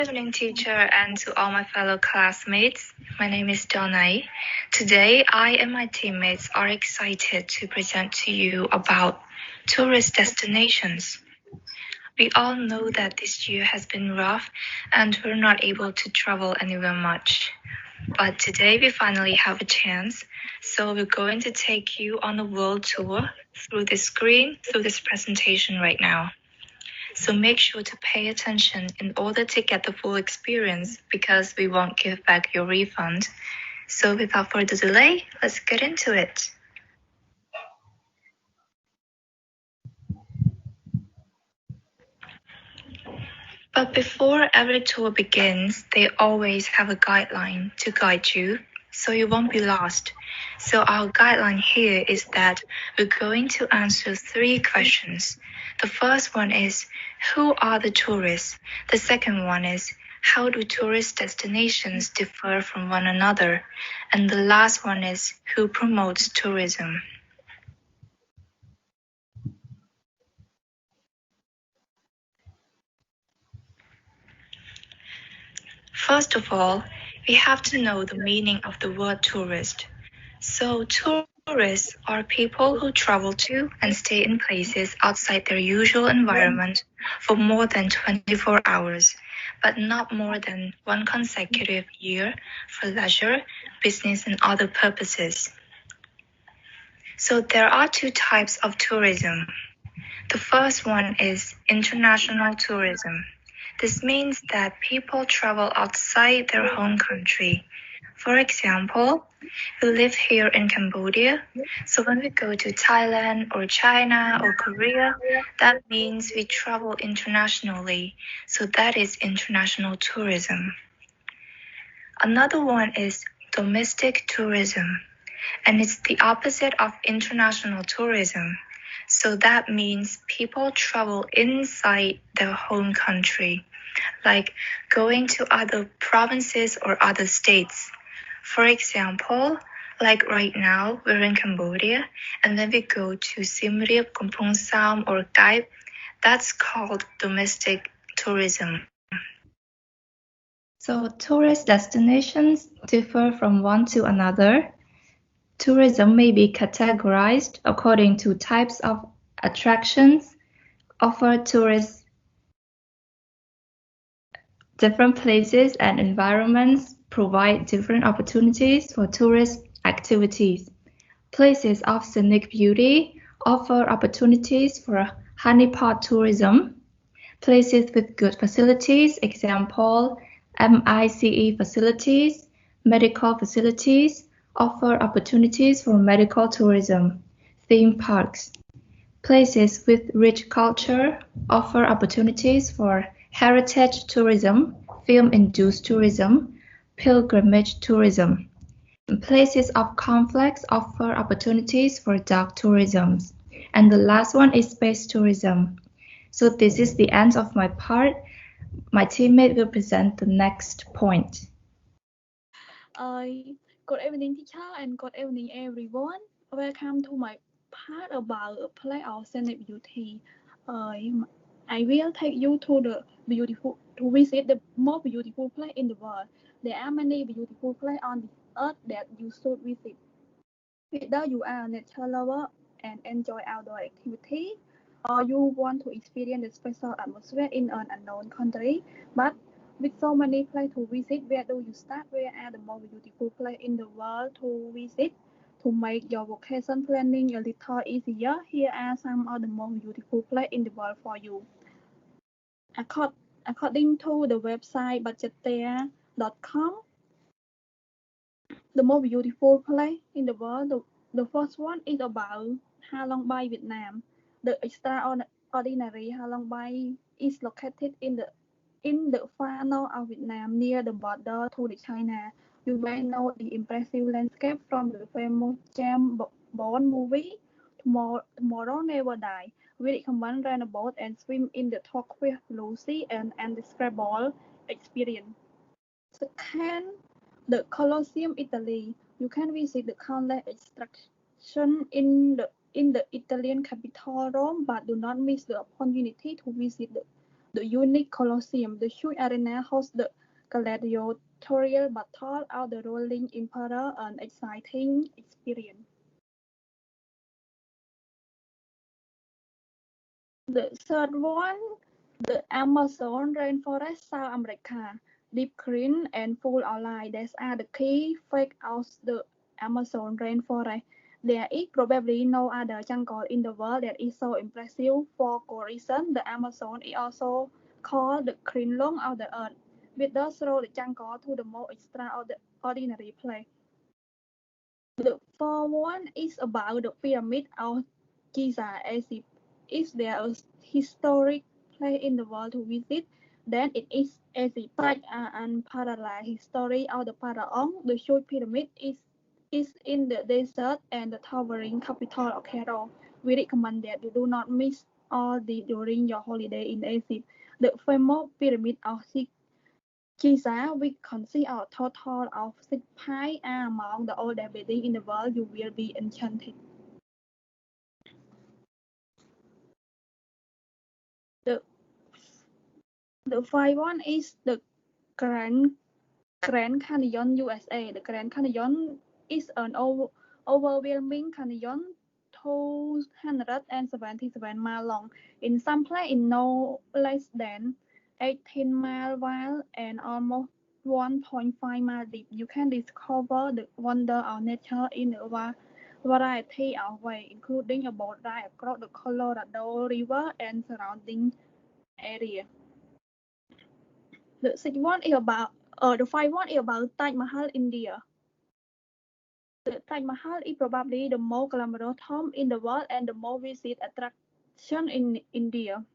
Evening, teacher, and to all my fellow classmates. My name is Donai. Today, I and my teammates are excited to present to you about tourist destinations. We all know that this year has been rough and we're not able to travel anywhere much. But today we finally have a chance, so we're going to take you on a world tour through this screen, through this presentation right now. So make sure to pay attention in order to get the full experience because we won't give back your refund. So without further delay, let's get into it. But before every tour begins, they always have a guideline to guide you so you won't be lost. So our guideline here is that we're going to answer 3 questions. The first one is, who are the tourists? The second one is, how do tourist destinations differ from one another? And the last one is, who promotes tourism? First of all, we have to know the meaning of the word tourist. So tourists are people who travel to and stay in places outside their usual environment for more than 24 hours, but not more than one consecutive year for leisure, business, and other purposes. So there are 2 types of tourism. The first one is international tourism. This means that people travel outside their home country. For example, we live here in Cambodia, so when we go to Thailand or China or Korea, that means we travel internationally, so that is international tourism. Another one is domestic tourism, and it's the opposite of international tourism. So that means people travel inside their home country, like going to other provinces or other states. For example, like right now, we're in Cambodia, and then we go to Siem Reap, Kampong Sam, or Kaip. That's called domestic tourism. So tourist destinations differ from one to another. Tourism may be categorized according to types of attractions offered tourists. Different places and environments provide different opportunities for tourist activities. Places of scenic beauty offer opportunities for honeypot tourism. Places with good facilities, example, MICE facilities, medical facilities, offer opportunities for medical tourism. Theme parks. Places with rich culture offer opportunities for heritage tourism, film-induced tourism, pilgrimage tourism. Places of conflicts offer opportunities for dark tourism. And the last one is space tourism. So this is the end of my part. My teammate will present the next point. Good evening, teacher, and good evening, everyone. Welcome to my part about a place of scenic beauty. I will take you to visit the most beautiful place in the world. There are many beautiful places on the earth that you should visit. Whether you are a nature lover and enjoy outdoor activity, or you want to experience the special atmosphere in an unknown country, but with so many places to visit, where do you start? Where are the most beautiful places in the world to visit? To make your vacation planning a little easier, here are some of the most beautiful places in the world for you. According to the website budgeteer.com, the most beautiful place in the world, the first one is about Ha Long Bay, Vietnam. The extraordinary Ha Long Bay is located in the far north of Vietnam, near the border to China. You may know the impressive landscape from the famous James Bond movie, Tomorrow Never Die. We recommend rent a boat and swim in the turquoise blue sea and indescribable experience. Second, the Colosseum, Italy. You can visit the countless attractions in the Italian capital Rome, but do not miss the opportunity to visit The unique Colosseum, the huge arena, hosts the gladiatorial battle of the ruling emperor, an exciting experience. The third one, the Amazon rainforest, South America, deep green and full of life. These are the key facts of the Amazon rainforest. There is probably no other jungle in the world that is so impressive for good reason. The Amazon is also called the green lung of the earth, which does throw the jungle to the most extraordinary place. The fourth one is about the pyramid of Giza. Egypt. Is there a historic place in the world to visit? Then it is Egypt. Such an unparalleled history of the pharaoh. The huge pyramid is in the desert and the towering capital of Cairo. We recommend that you do not miss all this during your holiday in Egypt. The famous pyramid of Giza, which consists of a total of 6 pyramids, are among the oldest buildings in the world. You will be enchanted. The fifth one is the Grand Canyon, USA. The Grand Canyon is an overwhelming canyon 277 miles long. In some places, no less than 18 miles wide and almost 1.5 miles deep. You can discover the wonder of nature in a variety of ways, including a boat ride across the Colorado River and surrounding area. The fifth one is about Taj Mahal, India. The Taj Mahal is probably the most glamorous tomb in the world and the most visited attraction in India.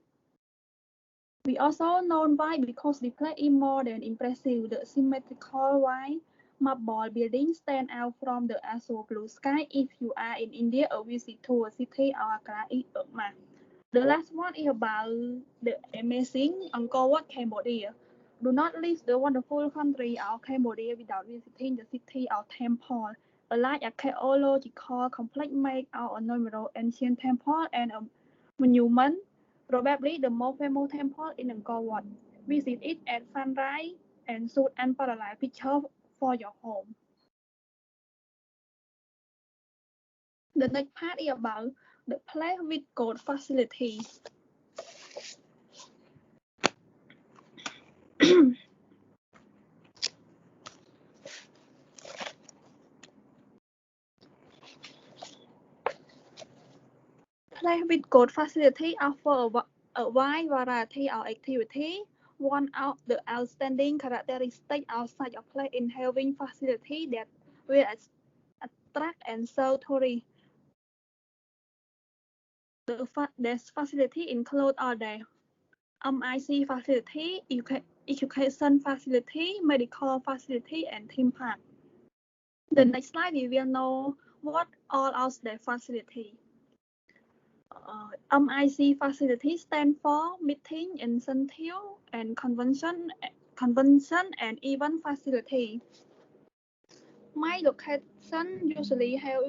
We also know why because the place is more than impressive. The symmetrical white marble building stand out from the azure blue sky. If you are in India, a visit to a city of Agra is a must. The last one is about the amazing Angkor Wat, Cambodia. Do not leave the wonderful country of Cambodia without visiting the city of Temple, a large archaeological complex made out of numerous ancient temples and a monument, probably the most famous temple in Angkor Wat. Visit it at sunrise and shoot unparalleled pictures for your home. The next part is about the place with good facilities. Place with good facility offer a wide variety of activities. One of the outstanding characteristics of such a place is having facilities that will attract and serve tourists. These facilities include all the MIC facility, education facility, medical facility, and theme park. The next slide we will know what all of the facility. MIC facility stand for Meeting, Incentive, and Convention and Event Facility. My location usually have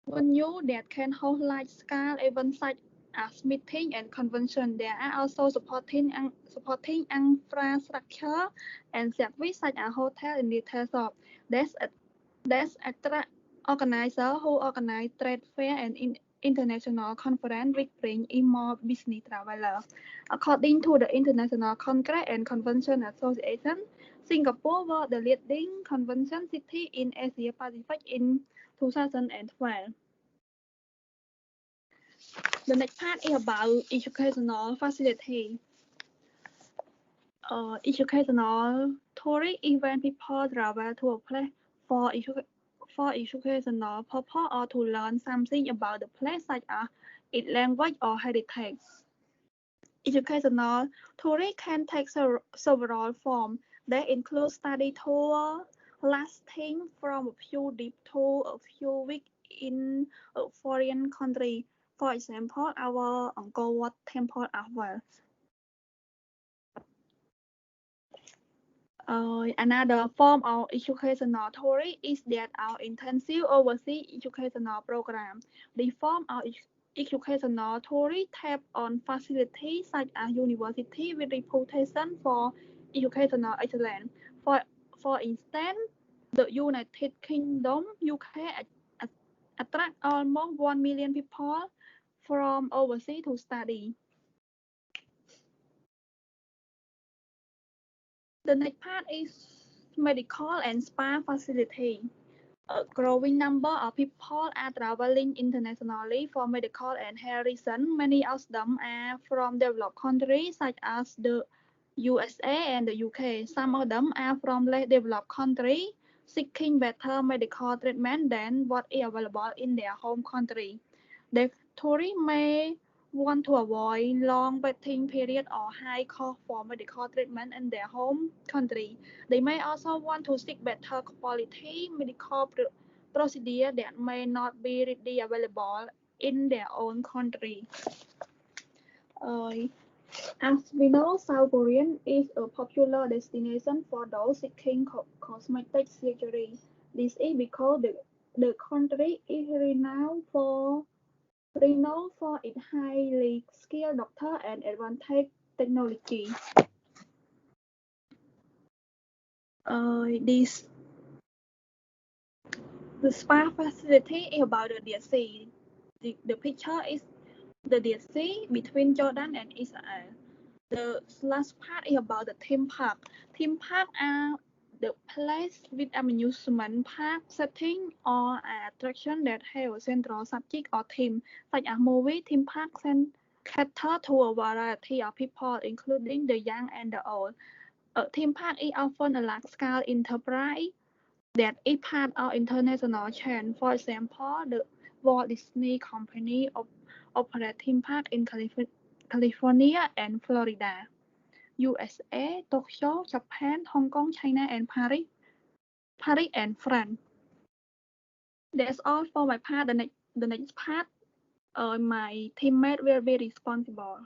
venues that can host large-scale events such as meeting and convention. There are also supporting infrastructure and services such as hotel and retail shops. There's attract organizers who organize trade fair and international conference which bring in more business travelers. According to the International Congress and Convention Association, Singapore was the leading convention city in Asia Pacific in 2012. The next part is about educational facility. Educational tourist event people travel to a place for educational purpose or to learn something about the place such as its language or heritage. Educational tourists can take several forms. They include study tours lasting from a few days to a few weeks in a foreign country. For example, our Angkor Wat temple as well. Another form of educational tourism is that of intensive overseas educational program. The form of educational tourists tap on facilities such as university with reputation for educational excellence. For instance, the United Kingdom (UK) attract almost 1 million people from overseas to study. The next part is medical and spa facility. A growing number of people are traveling internationally for medical and health reasons. Many of them are from developed countries such as the USA and the UK. Some of them are from less developed countries seeking better medical treatment than what is available in their home country. The tourists may want to avoid long waiting periods or high cost for medical treatment in their home country. They may also want to seek better quality medical procedure that may not be readily available in their own country. As we know, South Korea is a popular destination for those seeking cosmetic surgery. This is because the country is renowned for its highly skilled doctors and advanced technology. The spa facility is about the Dead Sea. The picture is the Dead Sea between Jordan and Israel. The last part is about the theme park. Theme park are the place with amusement park setting or attraction that have a central subject or theme, such as movie. Theme parks can cater to a variety of people, including the young and the old. A theme park is often a large-scale enterprise that is part of international chain. For example, the Walt Disney Company operates theme parks in California and Florida, USA, Tokyo, Japan, Hong Kong, China, and Paris and France. That's all for my part. The next part, my teammate will be responsible.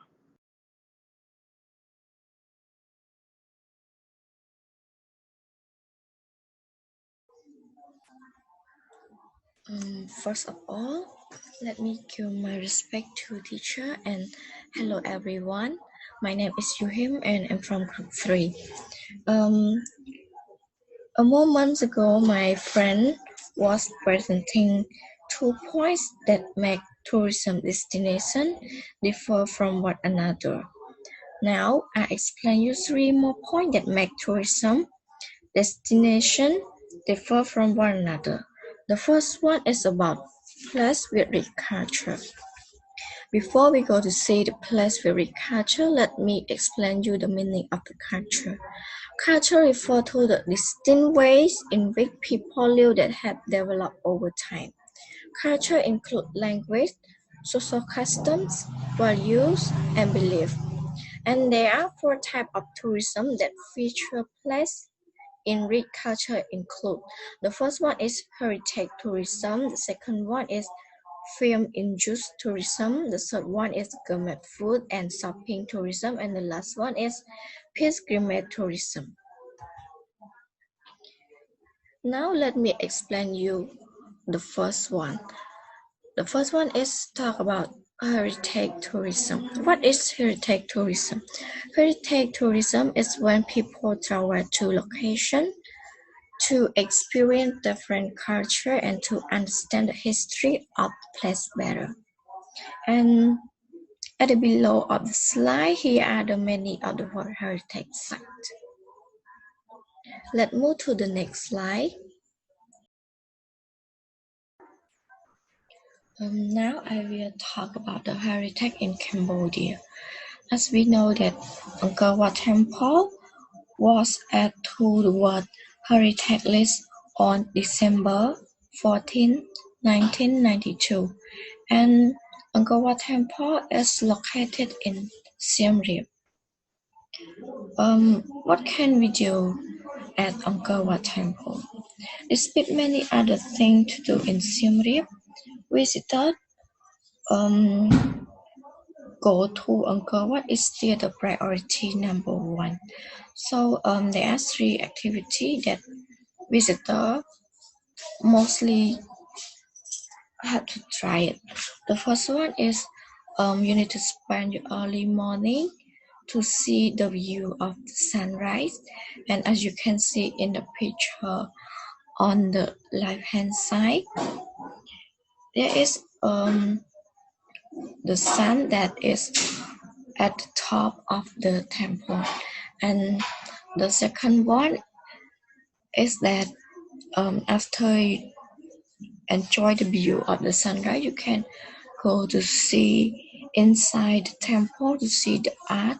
First of all, let me give my respect to teacher and hello everyone. My name is Yuhim and I'm from group 3. A moment ago, my friend was presenting 2 points that make tourism destination differ from one another. Now, I explain you 3 more points that make tourism destination differ from one another. The first one is about place with rich culture. Before we go to see the place with rich culture, let me explain you the meaning of the culture. Culture refers to the distinct ways in which people live that have developed over time. Culture includes language, social customs, values, and beliefs. And there are 4 types of tourism that feature place in rich culture include. The first one is heritage tourism, the second one is film-induced tourism, the third one is gourmet food and shopping tourism, and the last one is pilgrimage tourism. Now let me explain you the first one. The first one is talk about heritage tourism. What is heritage tourism? Heritage tourism is when people travel to location to experience different culture and to understand the history of the place better. And at the below of the slide, here are the many of the World Heritage sites. Let's move to the next slide. Now I will talk about the heritage in Cambodia. As we know that Angkor Wat Temple was added to the World Heritage List on December 14, 1992, and Angkor Wat Temple is located in Siem Reap. What can we do at Angkor Wat Temple? Despite many other things to do in Siem Reap, visitors go to Angkor Wat is still the priority number 1. So there are 3 activities that visitors mostly have to try it. The first one is you need to spend your early morning to see the view of the sunrise, and as you can see in the picture on the left hand side, there is the sun that is at the top of the temple. And the second one is that after you enjoy the view of the sunrise, you can go to see inside the temple to see the art,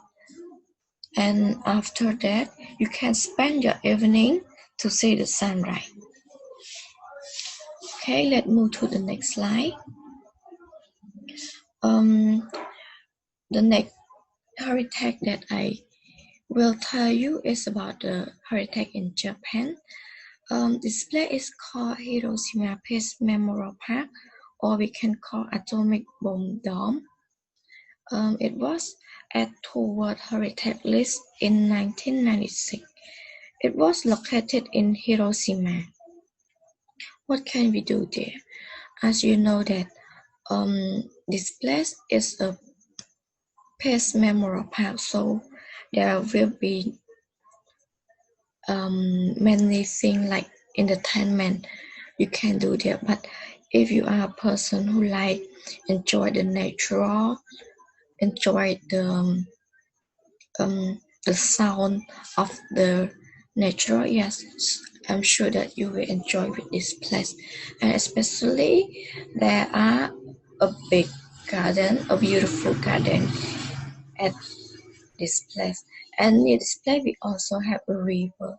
and after that you can spend your evening to see the sunrise. Okay, let's move to the next slide. The next heritage that I will tell you is about the heritage in Japan. This place is called Hiroshima Peace Memorial Park, or we can call Atomic Bomb Dome. It was added to World Heritage List in 1996. It was located in Hiroshima. What can we do there? As you know that this place is a peace memorial park, so there will be many things like entertainment you can do there. But if you are a person who like enjoy the nature, enjoy the sound of the nature, yes, I'm sure that you will enjoy with this place. And especially there are a big garden, a beautiful garden at this place. And near this place we also have a river.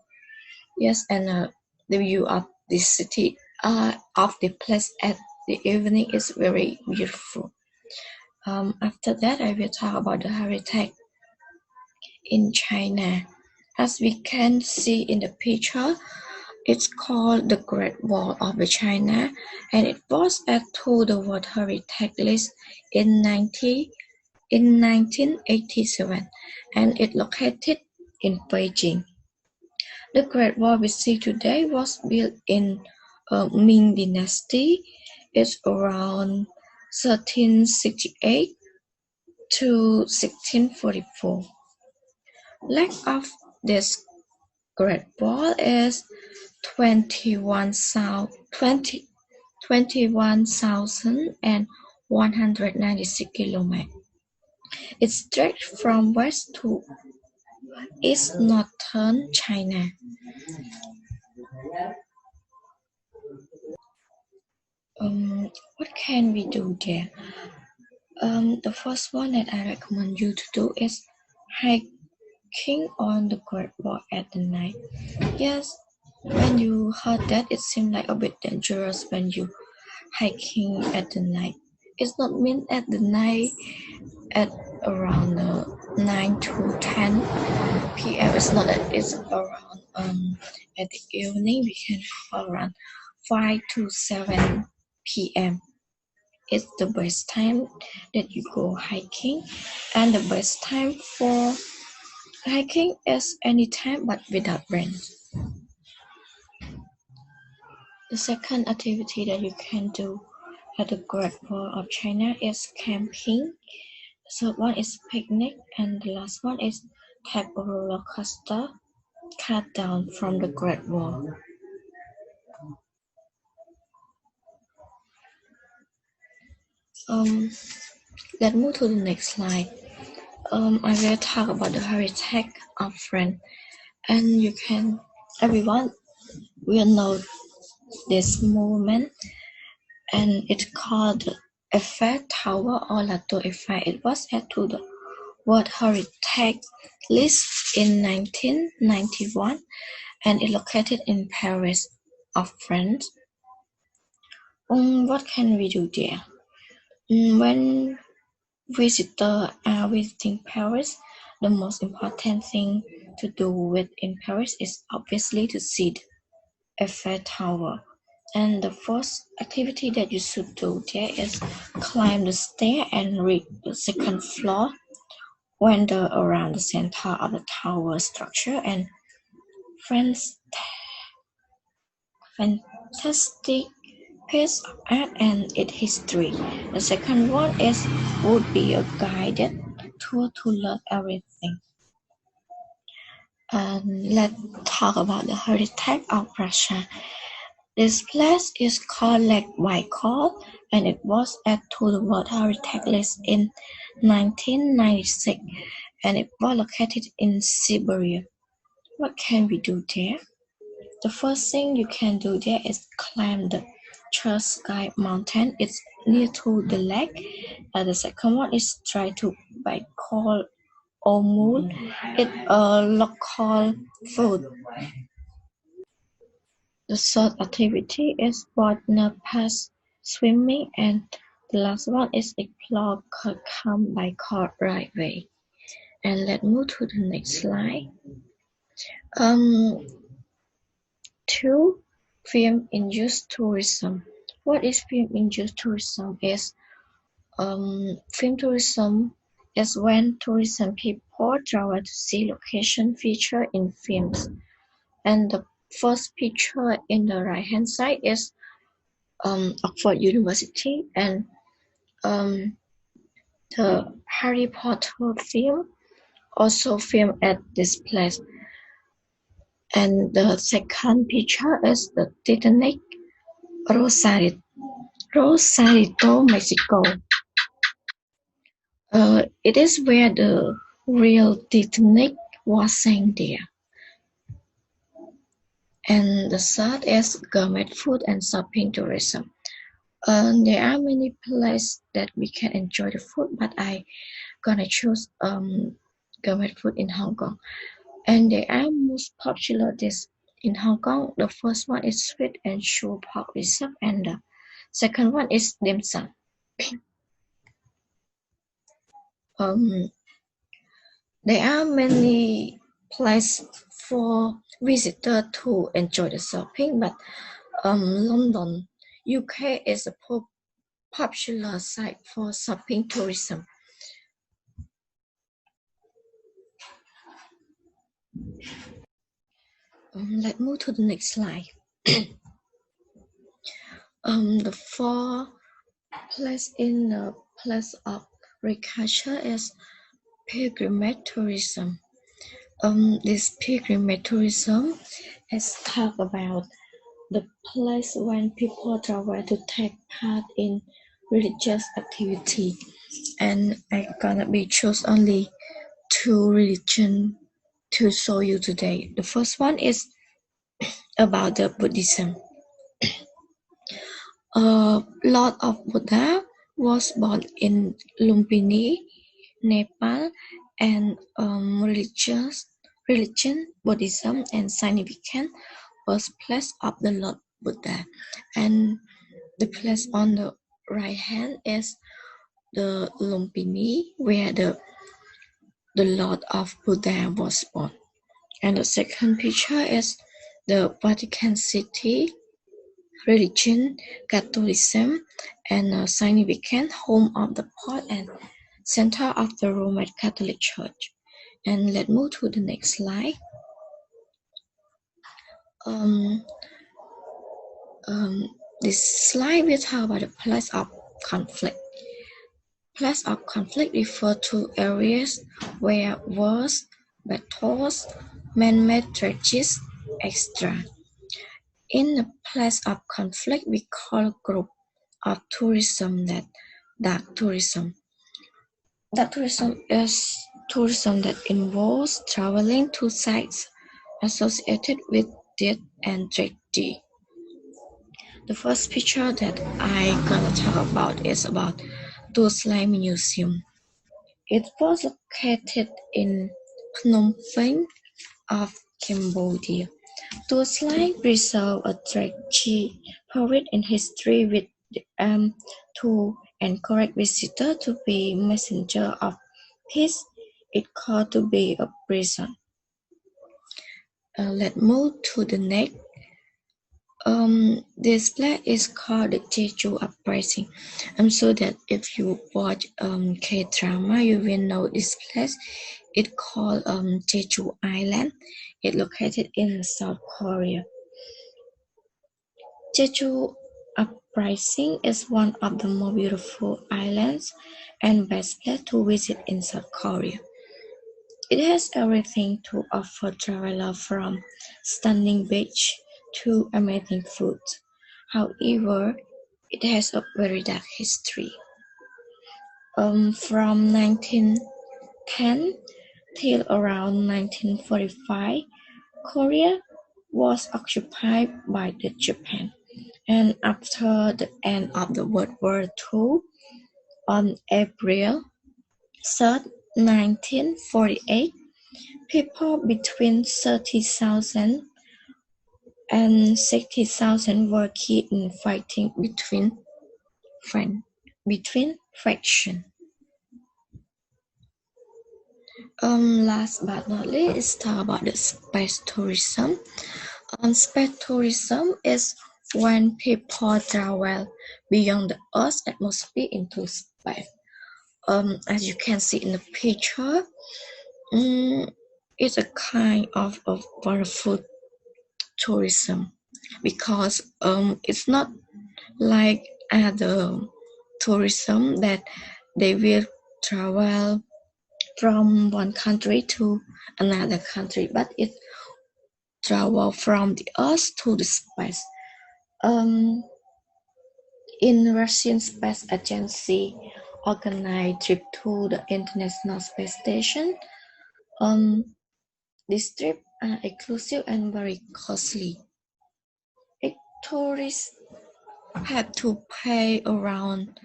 Yes, and the view of the city of the place at the evening is very beautiful. After that, I will talk about the heritage in China. As we can see in the picture, it's called the Great Wall of China, and it was added to the World Heritage List in 1987, and it located in Beijing. The Great Wall we see today was built in Ming Dynasty. It's around 1368 to 1644. Length of this Great Wall is 21,196 kilometers. It stretches from west to east northern China. What can we do there? The first one that I recommend you to do is hiking on the Great Wall at the night. Yes, when you heard that, it seemed like a bit dangerous when you hiking at the night. It's not mean at the night at around 9 to 10 p.m. It's not that it's around at the evening. We can call around 5 to 7 p.m. It's the best time that you go hiking, and the best time for hiking is any time but without rain. The second activity that you can do at the Great Wall of China is camping. The third one is picnic, and the last one is take a roller coaster cut down from the Great Wall. Let's move to the next slide. I will talk about the heritage of France, and everyone will know this movement, and it's called the Eiffel Tower or La Tour Eiffel. It was added to the World Heritage List in 1991, and it's located in Paris of France. What can we do there? When visitors are visiting Paris, the most important thing to do in Paris is obviously to see the Eiffel Tower. And the first activity that you should do there is climb the stair and reach the second floor, wander around the center of the tower structure, and fantastic his art and its history. The second one would be a guided tour to learn everything. Let's talk about the heritage of Russia. This place is called Lake Baikal, and it was added to the World Heritage List in 1996, and it was located in Siberia. What can we do there? The first thing you can do there is climb the Cherskaya mountain. It's near to the lake. The second one is try to Baikal Omul. It's a local food. The third activity is water pass swimming, and the last one is explore Kurgam Baikal Railway. And let's move to the next slide. 2. Film-induced tourism. What is film-induced tourism? Film tourism is when tourism people travel to see location featured in films. And the first picture in the right-hand side is Oxford University, and the Harry Potter film also filmed at this place. And the second picture is the Titanic, Rosarito, Mexico. It is where the real Titanic was sank there. And the third is gourmet food and shopping tourism. There are many places that we can enjoy the food, but I gonna choose gourmet food in Hong Kong. And there are most popular dishes in Hong Kong. The first one is sweet and sour pork rib, and the second one is dim sum. There are many places for visitors to enjoy the shopping, but London, UK is a popular site for shopping tourism. Let's move to the next slide. The fourth place in the place of recapture is pilgrimage tourism. This pilgrimage tourism is talk about the place when people travel to take part in religious activity, and I'm gonna be choose only 2 religions to show you today. The first one is about the Buddhism. Lord of Buddha was born in Lumbini, Nepal, and religion Buddhism and significant birthplace of the Lord Buddha. And the place on the right hand is the Lumbini, where the Lord of Buddha was born. And the second picture is the Vatican City, religion Catholicism, and a significant home of the Pope and center of the Roman Catholic Church. And let's move to the next slide. This slide will talk about the place of conflict. Place of conflict refer to areas where wars, battles, man-made tragedies, etc. In the place of conflict, we call a group of tourism that dark tourism. Dark tourism is tourism that involves traveling to sites associated with death and tragedy. The first picture that I'm gonna talk about is about Tu Slime Museum. It was located in Phnom Penh of Cambodia. Tu Slime preserves a tragedy period in history with the aim to encourage visitors to be messenger of peace. It called to be a prison. Let's move to the next. This place is called the Jeju Uprising. I'm sure that if you watch K-drama, you will know this place. It's called Jeju Island. It's located in South Korea. Jeju Uprising is one of the more beautiful islands and best place to visit in South Korea. It has everything to offer travelers from stunning beach to amazing food. However, it has a very dark history. From 1910 till around 1945, Korea was occupied by Japan, and after the end of the World War II, on April 3, 1948, people between 30,000 and 60,000 were killed in fighting between factions. Last but not least, let's talk about the space tourism. Space tourism is when people travel beyond the Earth's atmosphere into space. As you can see in the picture, it's a kind of wonderful tourism because it's not like other tourism that they will travel from one country to another country, but it travel from the Earth to the space. In Russian Space Agency organized trip to the International Space Station. These trips are exclusive and very costly. Tourists have to pay around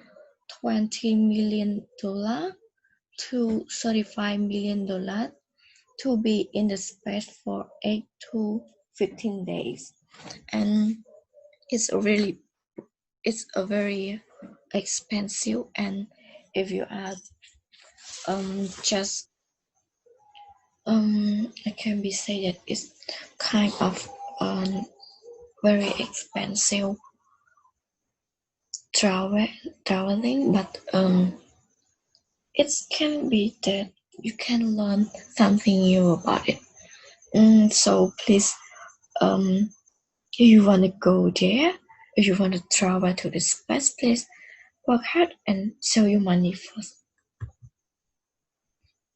$20 million to $35 million to be in the space for 8 to 15 days. And it's a very expensive, and if you are just it can be said that it's kind of very expensive traveling, but it can be that you can learn something new about it. So please, if you want to go there, if you want to travel to the space, please work hard and save your money first.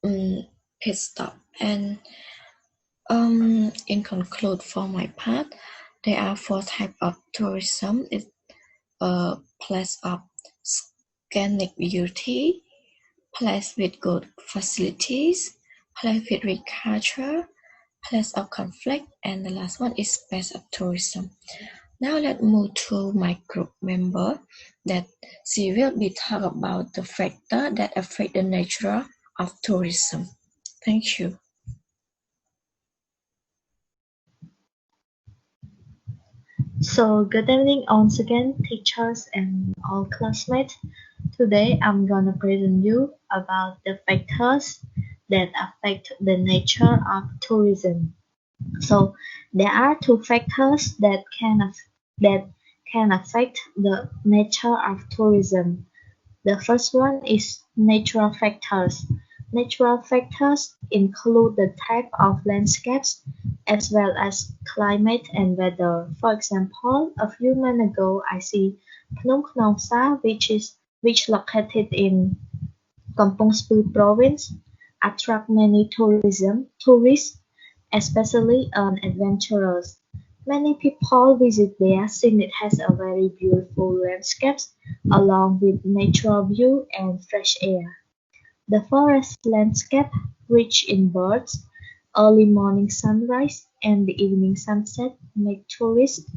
Pit stop. And in conclude, for my part, there are 4 types of tourism. It's a place of scenic beauty, place with good facilities, place with rich culture, place of conflict, and the last one is space of tourism. Now let's move to my group member that she will be talk about the factor that affect the nature of tourism. Thank you. So good evening once again, teachers and all classmates. Today I'm gonna present you about the factors that affect the nature of tourism. So there are 2 factors that can affect the nature of tourism. The first one is natural factors. Natural factors include the type of landscapes as well as climate and weather. For example, a few months ago I see Phnom Krom Sa, which located in Kampong Speu province, attract many tourists, especially adventurers. Many people visit there since it has a very beautiful landscapes along with natural view and fresh air. The forest landscape, rich in birds, early morning sunrise and the evening sunset make tourists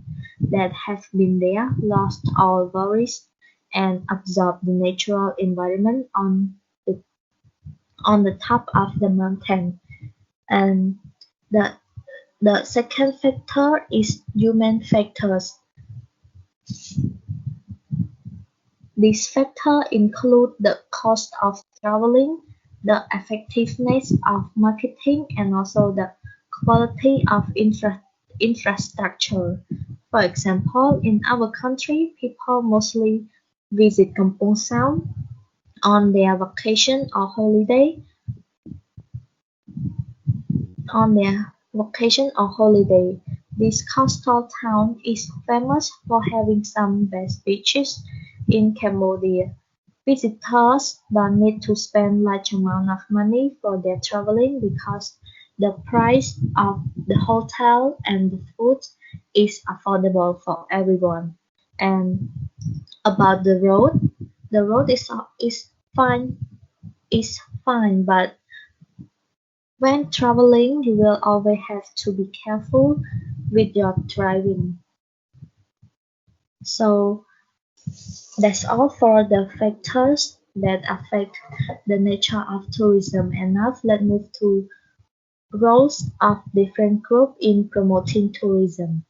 that have been there lost all worries and absorb the natural environment on the top of the mountain. And the second factor is human factors. These factors include the cost of traveling, the effectiveness of marketing, and also the quality of infrastructure. For example, in our country, people mostly visit Kampong Sam on their vacation or holiday. This coastal town is famous for having some best beaches in Cambodia. Visitors don't need to spend large amount of money for their traveling because the price of the hotel and the food is affordable for everyone. And about the road is fine is fine, but when traveling you will always have to be careful with your driving. So that's all for the factors that affect the nature of tourism. And now let's move to roles of different groups in promoting tourism.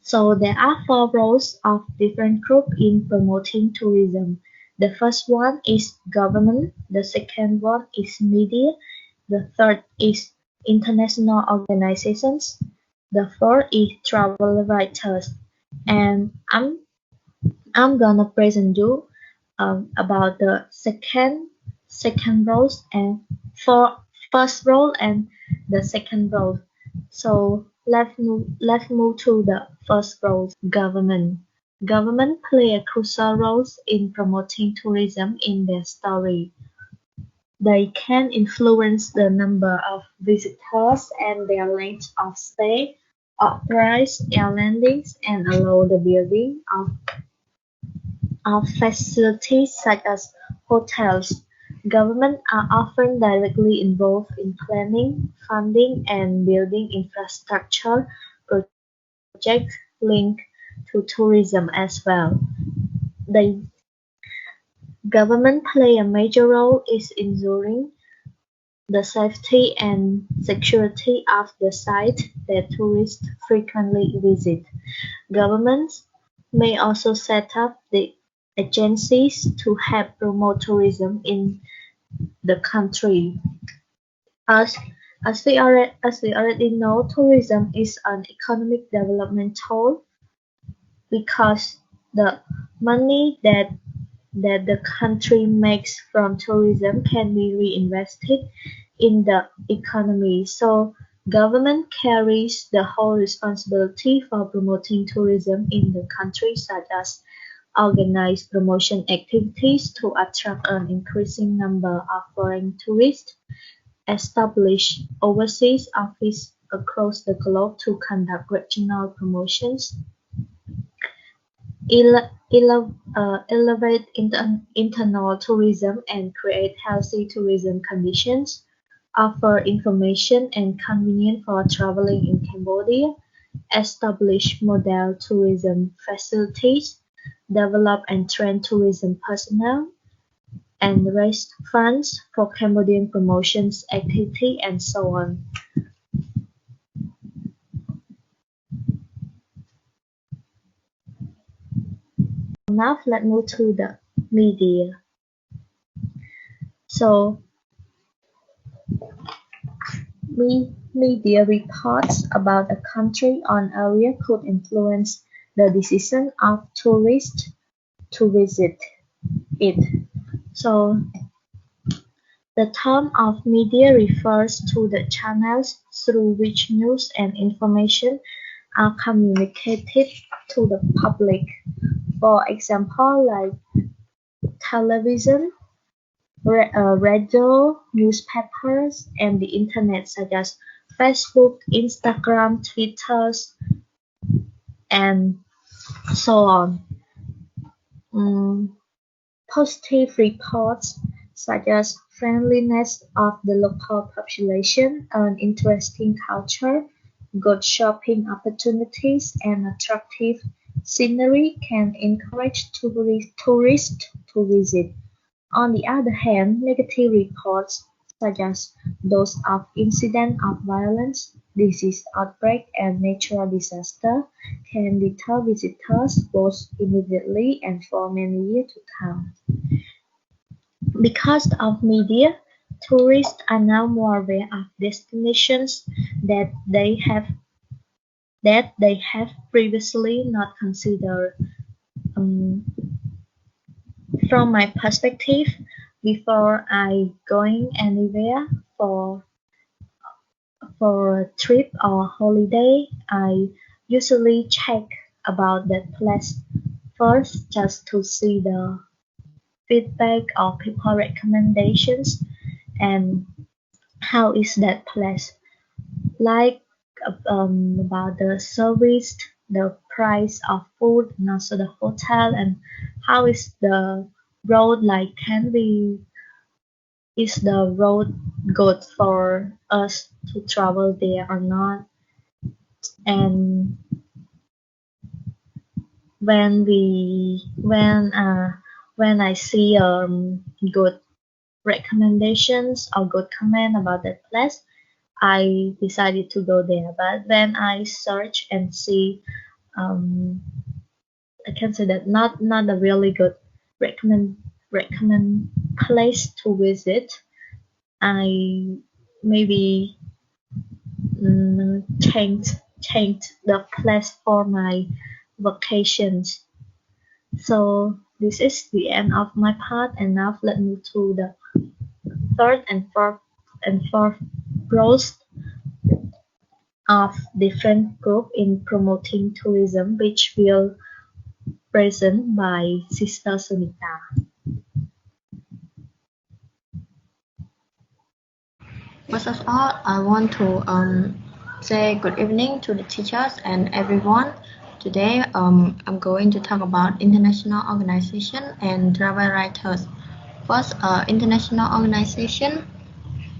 So there are four roles of different groups in promoting tourism. The first one is government, the second one is media, the third is international organizations, the fourth is travel writers. And I'm gonna present you about the second roles and for first role and the second role. So let's move to the first role, government. Government play a crucial role in promoting tourism in their story. They can influence the number of visitors and their length of stay, authorize air landings, and allow the building of facilities such as hotels. Governments are often directly involved in planning, funding, and building infrastructure projects linked to tourism as well. The government play a major role in ensuring the safety and security of the site that tourists frequently visit. Governments may also set up the agencies to help promote tourism in the country. As we already know, tourism is an economic development tool because the money that the country makes from tourism can be reinvested in the economy. So government carries the whole responsibility for promoting tourism in the country, such as organize promotion activities to attract an increasing number of foreign tourists, establish overseas offices across the globe to conduct regional promotions, elevate internal tourism and create healthy tourism conditions, offer information and convenience for traveling in Cambodia, establish model tourism facilities, develop and train tourism personnel, and raise funds for Cambodian promotions activity, and so on. Now let's move to the media. So media reports about a country or area could influence the decision of tourists to visit it. So the term of media refers to the channels through which news and information are communicated to the public. For example, like television, radio, newspapers, and the internet such as Facebook, Instagram, Twitter, and so on. Positive reports such as friendliness of the local population, an interesting culture, good shopping opportunities, and attractive scenery can encourage tourists to visit. On the other hand, negative reports, such as those of incidents of violence, disease outbreak, and natural disaster, can deter visitors both immediately and for many years to come. Because of media, tourists are now more aware of destinations that they have previously not considered. From my perspective, before I going anywhere for a trip or holiday, I usually check about that place first just to see the feedback or people recommendations and how is that place like about the service, the price of food, and also the hotel, and how is the road like can we is the road good for us to travel there or not? And when we when I see good recommendations or good comment about that place, I decided to go there. But when I search and see, um, I can say that not a really good recommend place to visit. I maybe changed the place for my vacations. So this is the end of my part, and now let me to the third and fourth pros of different group in promoting tourism, which will present by Sister Sunita. First of all, I want to say good evening to the teachers and everyone. Today, I'm going to talk about international organization and travel writers. First, international organization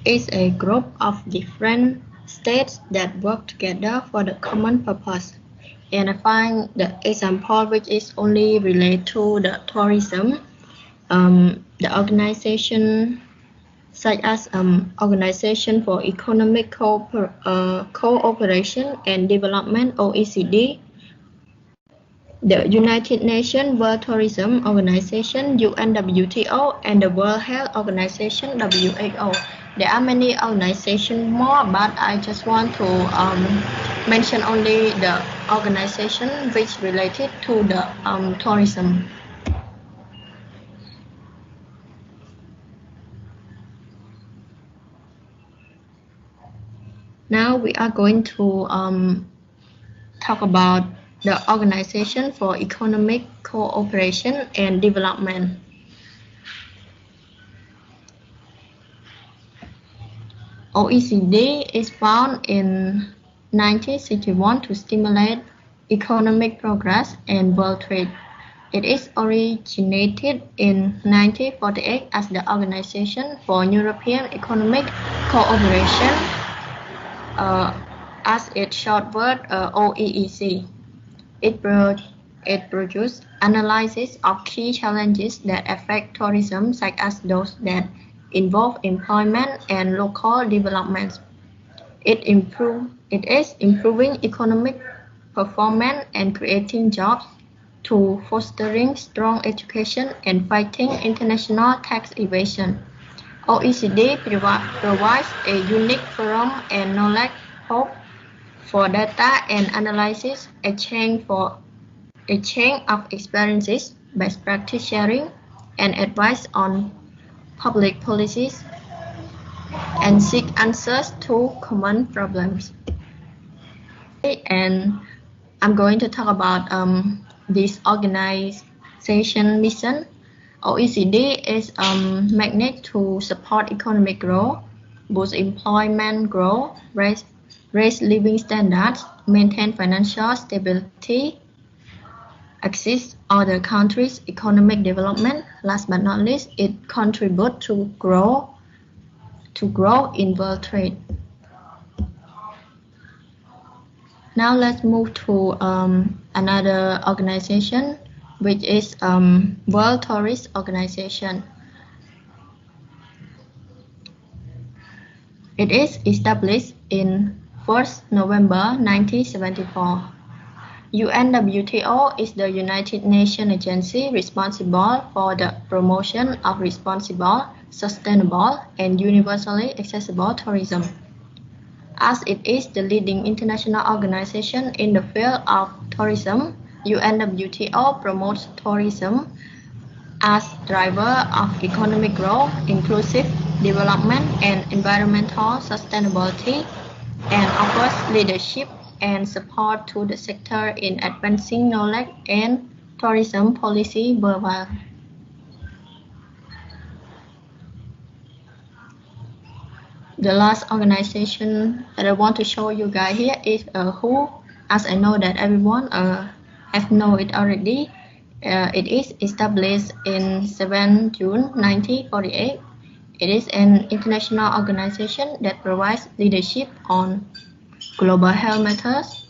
is a group of different states that work together for the common purpose. And I find the example which is only related to the tourism. The organization such as Organization for Economic Cooperation and Development (OECD), the United Nations World Tourism Organization (UNWTO), and the World Health Organization (WHO). There are many organizations more, but I just want to mention only the organization which related to the tourism. Now we are going to talk about the Organization for Economic Cooperation and Development. OECD is founded in 1961 to stimulate economic progress and world trade. It is originated in 1948 as the Organization for European Economic Cooperation, as its short word OEEC. It produces analysis of key challenges that affect tourism, such as those that involve employment and local development. It is improving economic performance and creating jobs, to fostering strong education and fighting international tax evasion. OECD provides a unique forum and knowledge hub for data and analysis, a chain of experiences, best practice sharing, and advice on public policies, and seek answers to common problems. And I'm going to talk about this organization mission. OECD is magnet to support economic growth, boost employment growth, raise living standards, maintain financial stability, assist other countries' economic development. Last but not least, it contributes to grow in world trade. Now let's move to another organization, which is World Tourist Organization. It is established in 1st November 1974. UNWTO is the United Nations agency responsible for the promotion of responsible, sustainable, and universally accessible tourism. As it is the leading international organization in the field of tourism, UNWTO promotes tourism as driver of economic growth, inclusive development, and environmental sustainability. and offers leadership and support to the sector in advancing knowledge and tourism policy worldwide. The last organization that I want to show you guys here is WHO, as I know that everyone have known it already. It is established in 7 June 1948. It is an international organization that provides leadership on global health matters,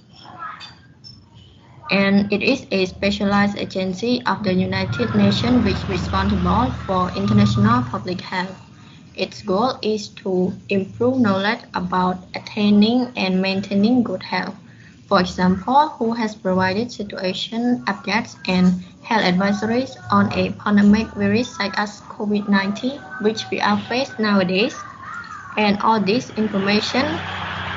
and it is a specialized agency of the United Nations which is responsible for international public health. Its goal is to improve knowledge about attaining and maintaining good health. For example, WHO has provided situation updates and health advisories on a pandemic virus such as COVID-19, which we are faced nowadays. And all this information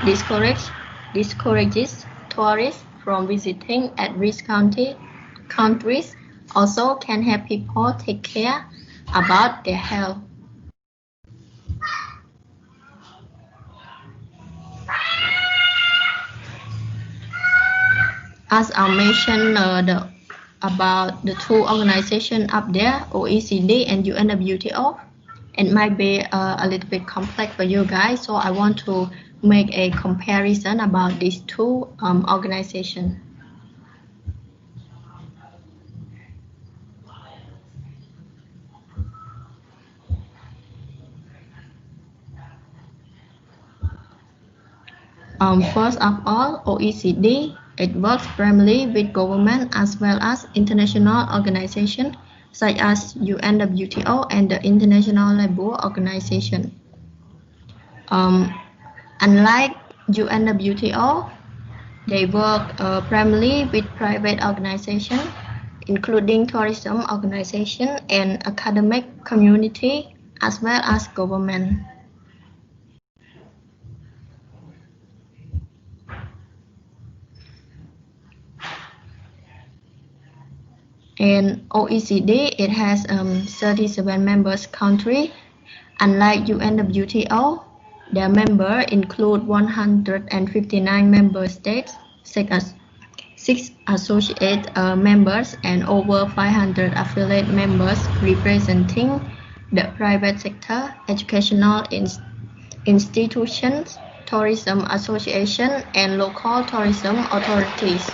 discourages tourists from visiting at-risk countries, also can help people take care about their health. As I mentioned about the two organizations up there, OECD and UNWTO, it might be a little bit complex for you guys, so I want to make a comparison about these two organizations. First of all, OECD, it works primarily with government as well as international organizations such as UNWTO and the International Labour Organization. Unlike UNWTO, they work primarily with private organizations, including tourism organizations and academic community, as well as government. And OECD, it has 37 members countries. Unlike UNWTO, their members include 159 member states, 6 associate members, and over 500 affiliate members representing the private sector, educational institutions, tourism associations, and local tourism authorities.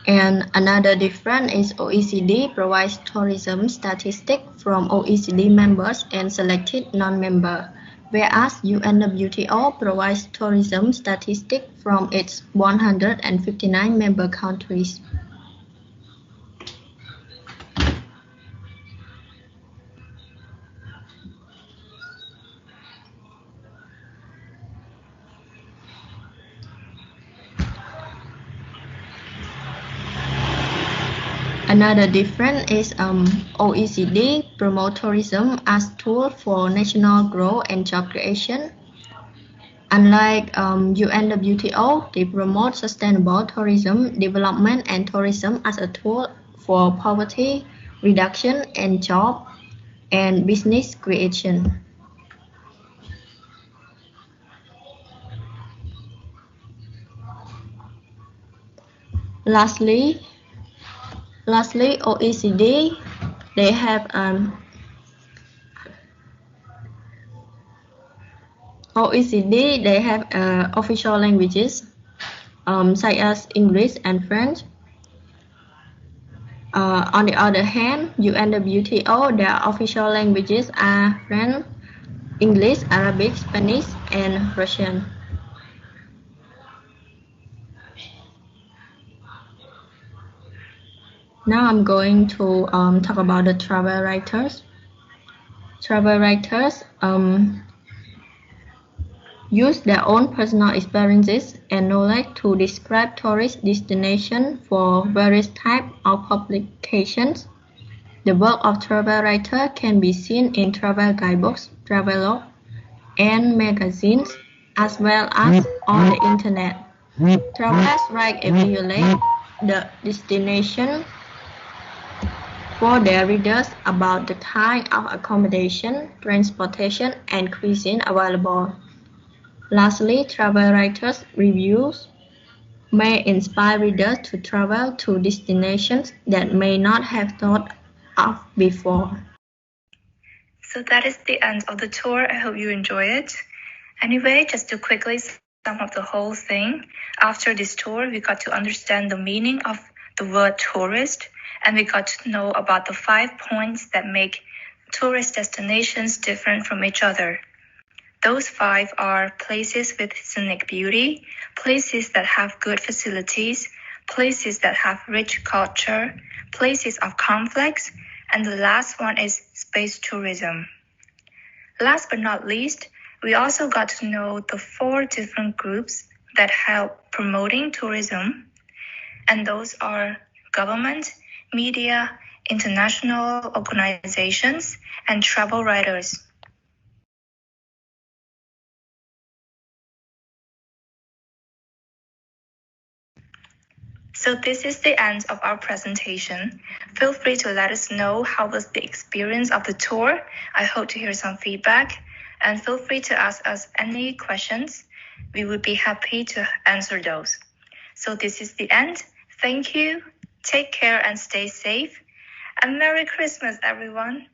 And another difference is OECD provides tourism statistics from OECD members and selected non-members, whereas UNWTO provides tourism statistics from its 159 member countries. Another difference is OECD promote tourism as tool for national growth and job creation. Unlike UNWTO, they promote sustainable tourism development and tourism as a tool for poverty reduction and job and business creation. Lastly, OECD, they have official languages such as English and French. On the other hand, UNWTO, their official languages are French, English, Arabic, Spanish, and Russian. Now I'm going to talk about the travel writers. Travel writers use their own personal experiences and knowledge to describe tourist destinations for various types of publications. The work of travel writer can be seen in travel guidebooks, travelogue, and magazines, as well as on the internet. Travelers write every year the destination for their readers about the kind of accommodation, transportation, and cuisine available. Lastly, travel writers' reviews may inspire readers to travel to destinations that may not have thought of before. So that is the end of the tour. I hope you enjoy it. Anyway, just to quickly sum up the whole thing, after this tour, we got to understand the meaning of the word tourist, and we got to know about the 5 points that make tourist destinations different from each other. Those 5 are places with scenic beauty, places that have good facilities, places that have rich culture, places of conflicts, and the last one is space tourism. Last but not least, we also got to know the 4 different groups that help promoting tourism, and those are government, media, international organizations, and travel writers. So this is the end of our presentation. Feel free to let us know how was the experience of the tour. I hope to hear some feedback, and feel free to ask us any questions. We would be happy to answer those. So this is the end. Thank you. Take care and stay safe. And Merry Christmas, everyone.